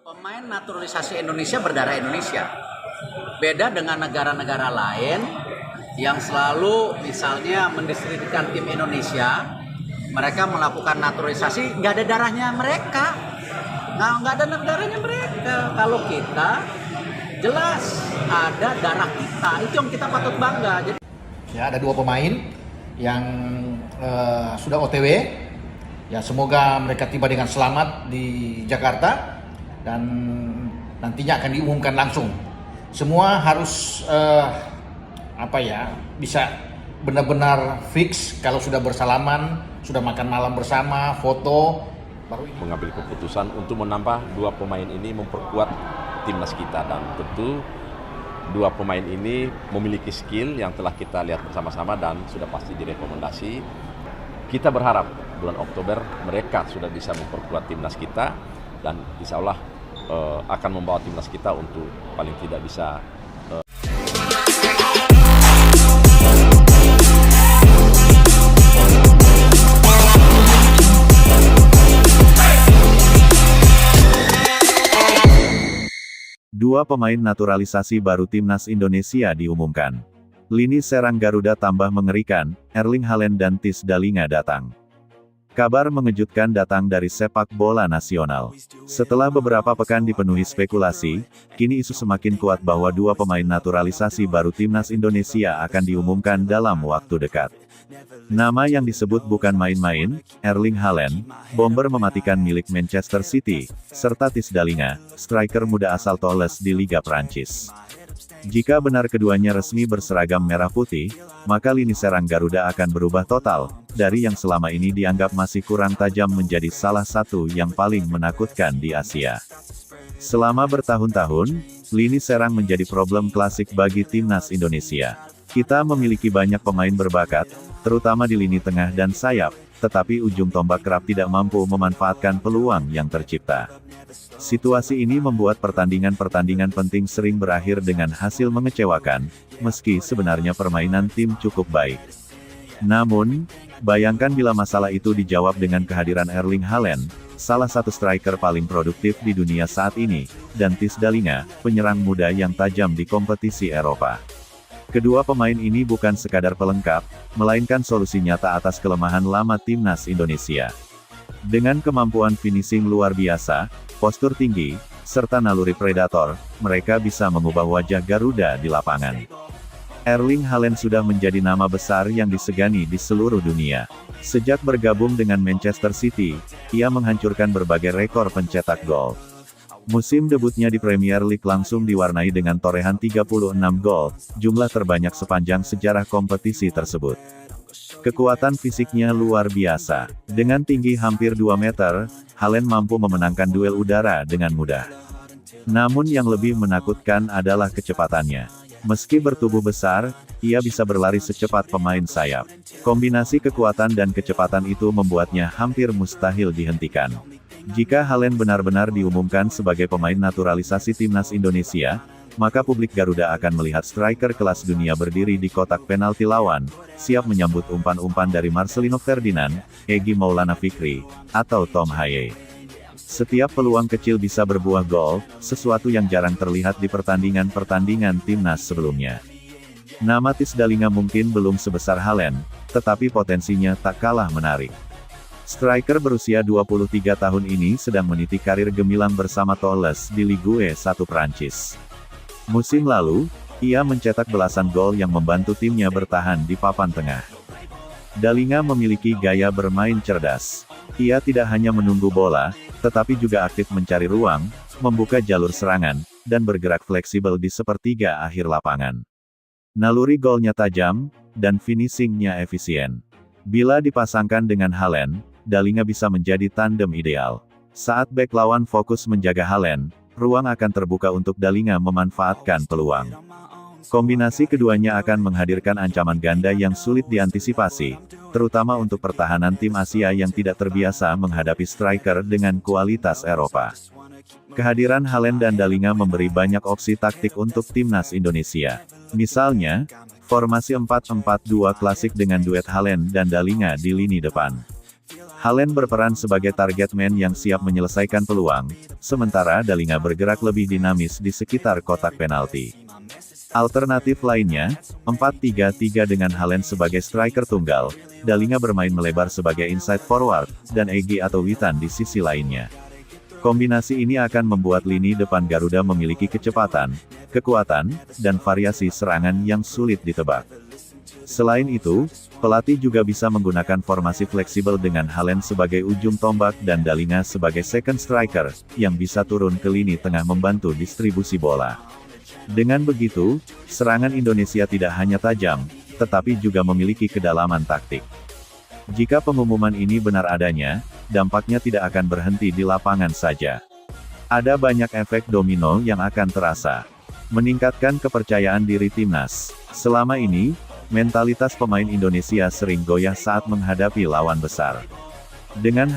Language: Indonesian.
Pemain naturalisasi Indonesia berdarah Indonesia. Beda dengan negara-negara lain yang selalu misalnya mendiskreditkan tim Indonesia, mereka melakukan naturalisasi nggak ada darahnya mereka, nggak ada darahnya mereka. Kalau kita jelas ada darah kita, itu yang kita patut bangga. Jadi ya, ada 2 pemain yang sudah OTW. Ya, semoga mereka tiba dengan selamat di Jakarta dan nantinya akan diumumkan langsung. Semua harus bisa benar-benar fix kalau sudah bersalaman, sudah makan malam bersama, foto, baru mengambil keputusan untuk menambah 2 pemain ini, memperkuat timnas kita. Dan tentu 2 pemain ini memiliki skill yang telah kita lihat bersama-sama dan sudah pasti direkomendasi. Kita berharap bulan Oktober mereka sudah bisa memperkuat timnas kita dan insya Allah akan membawa timnas kita untuk paling tidak bisa Dua pemain naturalisasi baru timnas Indonesia diumumkan. Lini serang Garuda tambah mengerikan, Erling Haaland dan Tis Dalinga datang. Kabar mengejutkan datang dari sepak bola nasional. Setelah beberapa pekan dipenuhi spekulasi, kini isu semakin kuat bahwa 2 pemain naturalisasi baru timnas Indonesia akan diumumkan dalam waktu dekat. Nama yang disebut bukan main-main, Erling Haaland, bomber mematikan milik Manchester City, serta Tis Dalinga, striker muda asal Toulouse di Liga Prancis. Jika benar keduanya resmi berseragam merah putih, maka lini serang Garuda akan berubah total, dari yang selama ini dianggap masih kurang tajam menjadi salah satu yang paling menakutkan di Asia. Selama bertahun-tahun, lini serang menjadi problem klasik bagi timnas Indonesia. Kita memiliki banyak pemain berbakat, terutama di lini tengah dan sayap, tetapi ujung tombak kerap tidak mampu memanfaatkan peluang yang tercipta. Situasi ini membuat pertandingan-pertandingan penting sering berakhir dengan hasil mengecewakan, meski sebenarnya permainan tim cukup baik. Namun, bayangkan bila masalah itu dijawab dengan kehadiran Erling Haaland, salah satu striker paling produktif di dunia saat ini, dan Tis Dalinga, penyerang muda yang tajam di kompetisi Eropa. Kedua pemain ini bukan sekadar pelengkap, melainkan solusi nyata atas kelemahan lama timnas Indonesia. Dengan kemampuan finishing luar biasa, postur tinggi, serta naluri predator, mereka bisa mengubah wajah Garuda di lapangan. Erling Haaland sudah menjadi nama besar yang disegani di seluruh dunia. Sejak bergabung dengan Manchester City, ia menghancurkan berbagai rekor pencetak gol. Musim debutnya di Premier League langsung diwarnai dengan torehan 36 gol, jumlah terbanyak sepanjang sejarah kompetisi tersebut. Kekuatan fisiknya luar biasa. Dengan tinggi hampir 2 meter, Haaland mampu memenangkan duel udara dengan mudah. Namun yang lebih menakutkan adalah kecepatannya. Meski bertubuh besar, ia bisa berlari secepat pemain sayap. Kombinasi kekuatan dan kecepatan itu membuatnya hampir mustahil dihentikan. Jika Haaland benar-benar diumumkan sebagai pemain naturalisasi timnas Indonesia, maka publik Garuda akan melihat striker kelas dunia berdiri di kotak penalti lawan, siap menyambut umpan-umpan dari Marcelino Ferdinand, Egy Maulana Fikri, atau Tom Haye. Setiap peluang kecil bisa berbuah gol, sesuatu yang jarang terlihat di pertandingan-pertandingan timnas sebelumnya. Nama Tis Dalinga mungkin belum sebesar Haaland, tetapi potensinya tak kalah menarik. Striker berusia 23 tahun ini sedang meniti karir gemilang bersama Toulouse di Ligue 1 Prancis. Musim lalu, ia mencetak belasan gol yang membantu timnya bertahan di papan tengah. Dalinga memiliki gaya bermain cerdas. Ia tidak hanya menunggu bola, tetapi juga aktif mencari ruang, membuka jalur serangan, dan bergerak fleksibel di sepertiga akhir lapangan. Naluri golnya tajam, dan finishingnya efisien. Bila dipasangkan dengan Haaland, Dalinga bisa menjadi tandem ideal. Saat bek lawan fokus menjaga Haaland, ruang akan terbuka untuk Dalinga memanfaatkan peluang. Kombinasi keduanya akan menghadirkan ancaman ganda yang sulit diantisipasi, terutama untuk pertahanan tim Asia yang tidak terbiasa menghadapi striker dengan kualitas Eropa. Kehadiran Haaland dan Dalinga memberi banyak opsi taktik untuk timnas Indonesia. Misalnya, formasi 4-4-2 klasik dengan duet Haaland dan Dalinga di lini depan. Halen berperan sebagai target man yang siap menyelesaikan peluang, sementara Dalinga bergerak lebih dinamis di sekitar kotak penalti. Alternatif lainnya, 4-3-3 dengan Halen sebagai striker tunggal, Dalinga bermain melebar sebagai inside forward, dan Egy atau Witan di sisi lainnya. Kombinasi ini akan membuat lini depan Garuda memiliki kecepatan, kekuatan, dan variasi serangan yang sulit ditebak. Selain itu, pelatih juga bisa menggunakan formasi fleksibel dengan Halen sebagai ujung tombak dan Dalinga sebagai second striker, yang bisa turun ke lini tengah membantu distribusi bola. Dengan begitu, serangan Indonesia tidak hanya tajam, tetapi juga memiliki kedalaman taktik. Jika pengumuman ini benar adanya, dampaknya tidak akan berhenti di lapangan saja. Ada banyak efek domino yang akan terasa. Meningkatkan kepercayaan diri timnas. Selama ini, mentalitas pemain Indonesia sering goyah saat menghadapi lawan besar. Dengan